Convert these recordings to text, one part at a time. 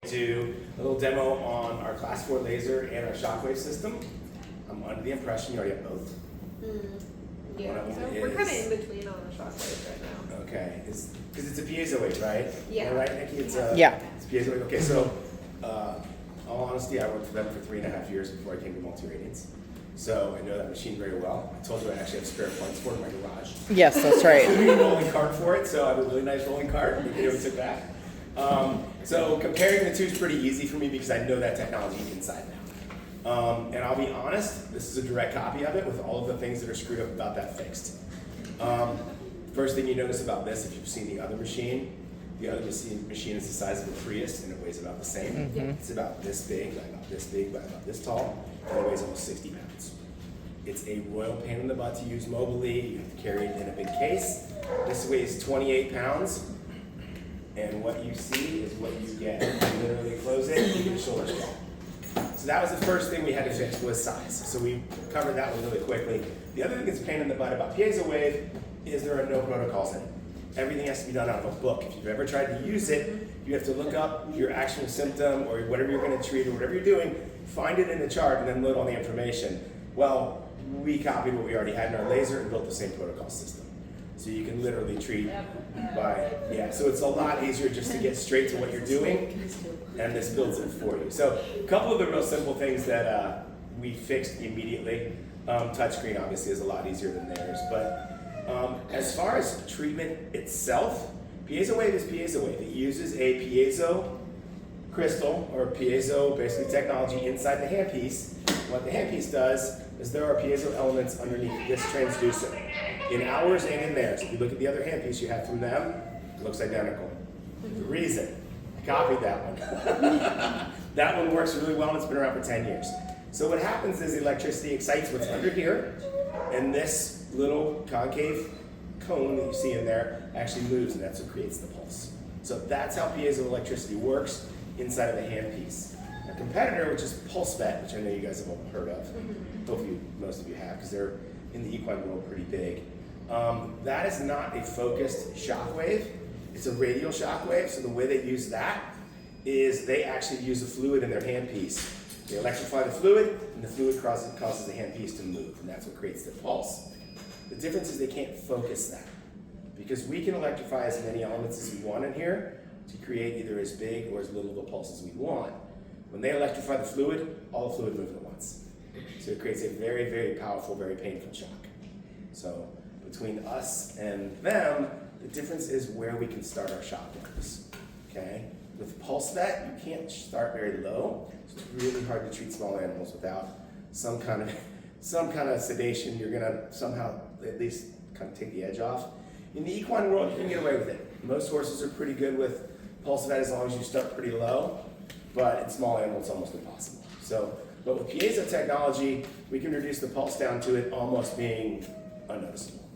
Do a little demo on our Class 4 laser and our Shockwave system. I'm under the impression you already have both. Yeah, so we're kind of in between on the Shockwave right now. Okay, because it's a Piezowave, right? Yeah. Am I right, Nikki? It's It's Piezowave. Okay, so all honesty, I worked for them for 3.5 years before I came to Multi-Radiance. So I know that machine very well. I told you I actually have spare parts for it in my garage. Yes, that's right. I have a rolling cart for it, so I have a really nice rolling cart. The video we took back. So comparing the two is pretty easy for me because I know that technology inside now. And I'll be honest, this is a direct copy of it with all of the things that are screwed up about that fixed. First thing you notice about this, if you've seen the other machine is the size of a Prius and it weighs about the same. Mm-hmm. It's about this big, by about this big, by about this tall, and it weighs almost 60 pounds. It's a royal pain in the butt to use mobily. You have to carry it in a big case. This weighs 28 pounds. And what you see is what you get. You literally close it, you get a shoulder strap. So that was the first thing we had to fix was size. So we covered that one really quickly. The other thing that's a pain in the butt about Piezowave is there are no protocols in it. Everything has to be done out of a book. If you've ever tried to use it, you have to look up your actual symptom or whatever you're going to treat or whatever you're doing, find it in the chart and then load all the information. Well, we copied what we already had in our laser and built the same protocol system. So you can literally treat so it's a lot easier just to get straight to what you're doing, and this builds it for you. So a couple of the real simple things that we fixed immediately. Touchscreen obviously is a lot easier than theirs, but as far as treatment itself, Piezowave is Piezowave. It uses a piezo crystal or piezo basically technology inside the handpiece. What the handpiece does is there are piezo elements underneath this transducer. In ours and in theirs. If you look at the other handpiece you have from them, it looks identical. There's a reason. I copied that one. That one works really well and it's been around for 10 years. So what happens is the electricity excites what's under here, and this little concave cone that you see in there actually moves, and that's what creates the pulse. So that's how piezoelectricity works inside of a handpiece. A competitor, which is PulseVet, which I know you guys have all heard of. Hopefully most of you have, because they're in the equine world pretty big. That is not a focused shockwave. It's a radial shockwave, so the way they use that is they actually use a fluid in their handpiece. They electrify the fluid, and the fluid causes the handpiece to move, and that's what creates the pulse. The difference is they can't focus that, because we can electrify as many elements as we want in here to create either as big or as little of a pulse as we want. When they electrify the fluid, all the fluid moves at once. So it creates a very, very powerful, very painful shock. So between us and them, the difference is where we can start our shock waves. Okay? With PulseVet, you can't start very low. It's really hard to treat small animals without some kind of sedation. You're gonna somehow at least kind of take the edge off. In the equine world, you can get away with it. Most horses are pretty good with PulseVet as long as you start pretty low, but in small animals, it's almost impossible. But with piezo technology, we can reduce the pulse down to it almost being unnoticeable.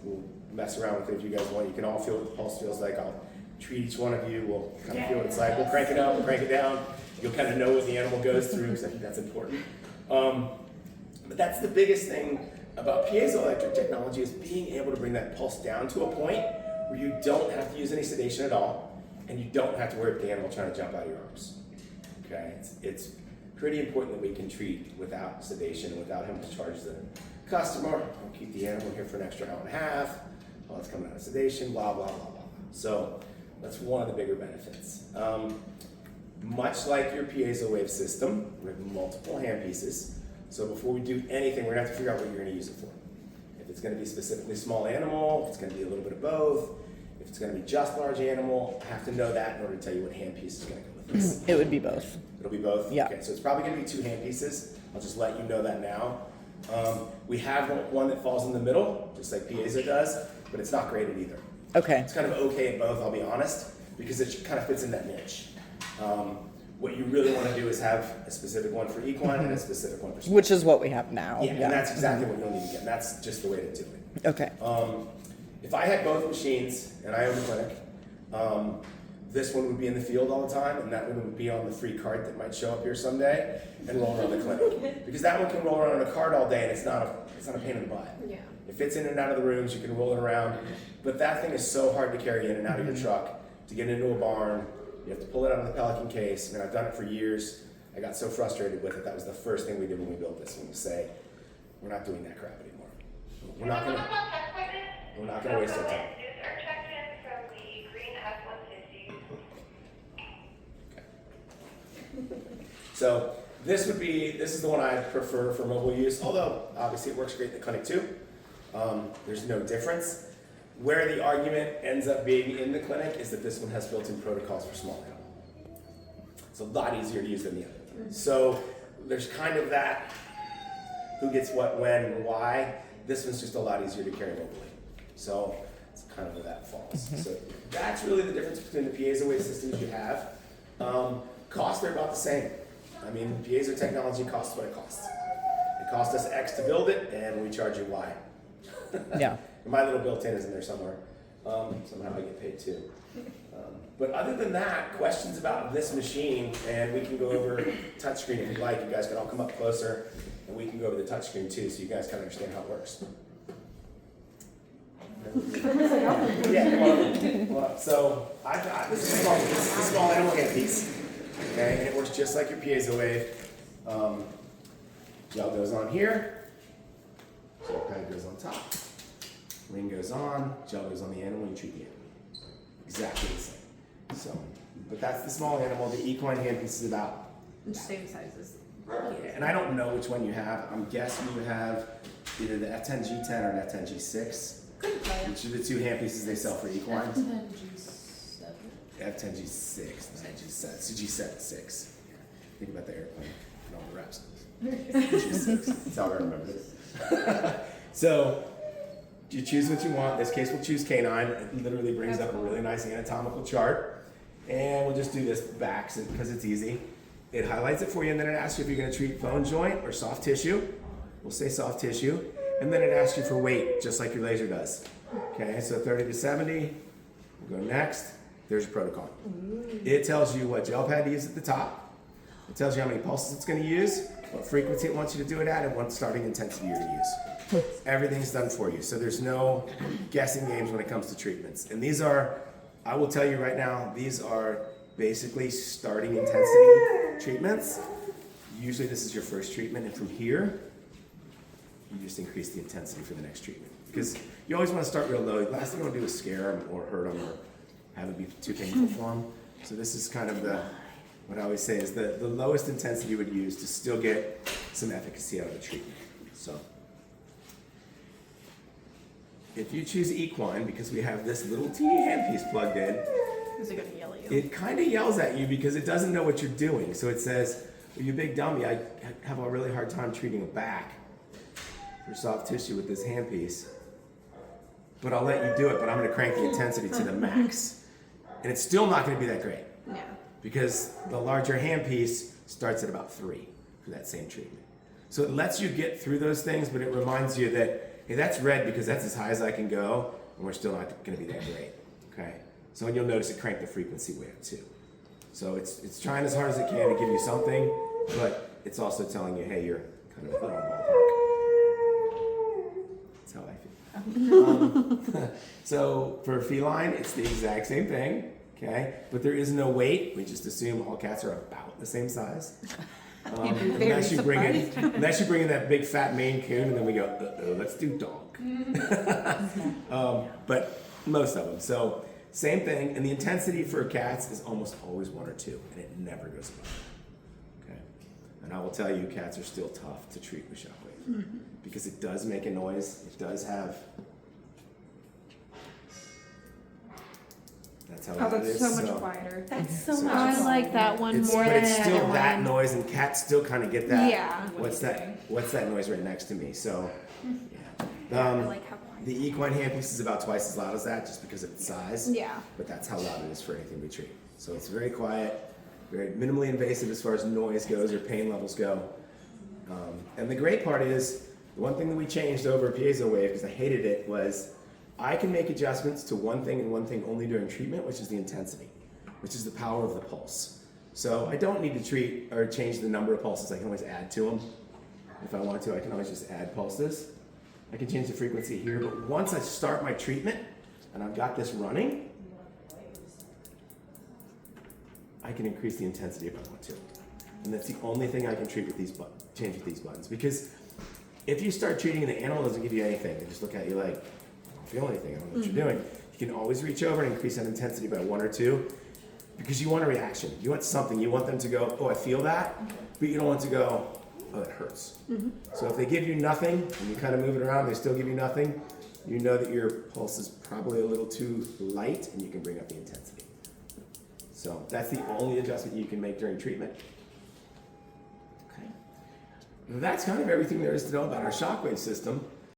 We'll mess around with it if you guys want. You can all feel what the pulse feels like. I'll treat each one of you. We'll kind of feel what it's like. We'll crank it up, we'll crank it down. You'll kind of know what the animal goes through, because I think that's important. But that's the biggest thing about piezoelectric technology, is being able to bring that pulse down to a point where you don't have to use any sedation at all, and you don't have to worry about the animal trying to jump out of your arms. Okay, it's pretty important that we can treat without sedation, without having to charge the customer. We'll keep the animal here for an extra hour and a half while it's coming out of sedation, blah, blah, blah, blah. So that's one of the bigger benefits. Much like your Piezowave system, we have multiple handpieces. So before we do anything, we're gonna have to figure out what you're gonna use it for. If it's gonna be specifically small animal, if it's gonna be a little bit of both, if it's gonna be just large animal, I have to know that in order to tell you what handpiece is gonna go with this. It would be both. It'll be both? Yeah. Okay, so it's probably gonna be 2 handpieces. I'll just let you know that now. We have one that falls in the middle, just like Piezo does, but it's not graded either. Okay. It's kind of okay at both, I'll be honest, because it kind of fits in that niche. What you really want to do is have a specific one for equine and a specific one for small. Which is what we have now. Yeah, and that's exactly what you'll need to get. And that's just the way to do it. Okay. If I had both machines and I owned a clinic, this one would be in the field all the time, and that one would be on the free cart that might show up here someday and roll around the clinic. Because that one can roll around on a cart all day, and it's not a pain in the butt. Yeah. It fits in and out of the rooms, you can roll it around, but that thing is so hard to carry in and out of your truck, to get into a barn, You have to pull it out of the Pelican case. And I've done it for years. I got so frustrated with it. That was the first thing we did when we built this one, was say, we're not doing that crap anymore. We're not gonna waste our time. So this is the one I prefer for mobile use, although obviously it works great in the clinic too. There's no difference. Where the argument ends up being in the clinic is that this one has built-in protocols for small animal. It's a lot easier to use than the other. So there's kind of that, who gets what, when, and why. This one's just a lot easier to carry mobily. So it's kind of where that falls. So that's really the difference between the Piezowave systems you have. Costs are about the same. I mean, piezo technology costs what it costs. It cost us X to build it, and we charge you Y. Yeah. My little built-in is in there somewhere. Somehow I get paid too. But other than that, questions about this machine, and we can go over touchscreen if you'd like. You guys can all come up closer, and we can go over the touchscreen too, so you guys kind of understand how it works. Yeah, come on up. So I've got this is a small animal handpiece. Okay, and it works just like your Piezowave. Gel goes on here, gel pad goes on top, ring goes on, gel goes on the animal, and you treat the animal. Exactly the same. So, but that's the small animal. The equine handpiece is about same size as. yeah, and I don't know which one you have. I'm guessing you have either the F10G10 or an F10G6, which are the two handpieces they sell for equines. F10G6, not G7. It's a G7 6. Think about the airplane and all the reps. G6. That's how I remember it. So you choose what you want. In this case, we'll choose canine. It literally brings up a really nice anatomical chart. And we'll just do this back because it's easy. It highlights it for you, and then it asks you if you're going to treat bone, joint, or soft tissue. We'll say soft tissue. And then it asks you for weight, just like your laser does. Okay, so 30 to 70. We'll go next. There's your protocol. It tells you what gel pad to use at the top. It tells you how many pulses it's going to use, what frequency it wants you to do it at, and what starting intensity you're going to use. Everything's done for you. So there's no guessing games when it comes to treatments. And these are, I will tell you right now, these are basically starting intensity treatments. Usually this is your first treatment, and from here, you just increase the intensity for the next treatment. Because you always want to start real low. The last thing you want to do is scare them or hurt them or have it be too painful for them. So this is kind of what I always say is the lowest intensity you would use to still get some efficacy out of the treatment. So if you choose equine, because we have this little teeny handpiece plugged in, Is it gonna yell at you? it kind of yells at you because it doesn't know what you're doing. So it says, well, you big dummy, I have a really hard time treating a back for soft tissue with this handpiece. But I'll let you do it, but I'm going to crank the intensity to the max. And it's still not going to be that great. Yeah. Because the larger handpiece starts at about 3 for that same treatment. So it lets you get through those things, but it reminds you that, hey, that's red because that's as high as I can go, and we're still not going to be that great. Okay? So you'll notice it cranked the frequency way up too. So it's trying as hard as it can to give you something, but it's also telling you, hey, you're kind of in the wrong ballpark. That's how I feel. So for feline, it's the exact same thing, okay? But there is no weight. We just assume all cats are about the same size. Unless you bring in that big fat Maine Coon, and then we go, let's do dog. But most of them. So same thing, and the intensity for cats is almost always 1 or 2, and it never goes above. Okay, and I will tell you, cats are still tough to treat with Shockwave because it does make a noise. It does have. That's how loud it is. So much quieter. That's so So much. I like that one more but than it's the still other that one. noise, and cats still kind of get that. Yeah. What's that noise right next to me? So, yeah. I like how quiet. The equine handpiece is about twice as loud as that, just because of its size. Yeah. But that's how loud it is for anything we treat. So it's very quiet, very minimally invasive as far as noise goes or pain levels go. And the great part is, the one thing that we changed over Piezowave, because I hated it, was I can make adjustments to one thing and one thing only during treatment, which is the intensity, which is the power of the pulse. So I don't need to treat or change the number of pulses. I can always add to them. If I want to, I can always just add pulses. I can change the frequency here, but once I start my treatment and I've got this running, I can increase the intensity if I want to. And that's the only thing I can treat with these change with these buttons. Because if you start treating and the animal doesn't give you anything, they just look at you like, I don't feel anything, I don't know what you're doing. You can always reach over and increase that intensity by 1 or 2 because you want a reaction. You want something. You want them to go, oh, I feel that, but you don't want to go, oh, that hurts. So if they give you nothing and you kind of move it around, they still give you nothing, you know that your pulse is probably a little too light and you can bring up the intensity. So that's the only adjustment you can make during treatment. Okay. That's kind of everything there is to know about our Shockwave system.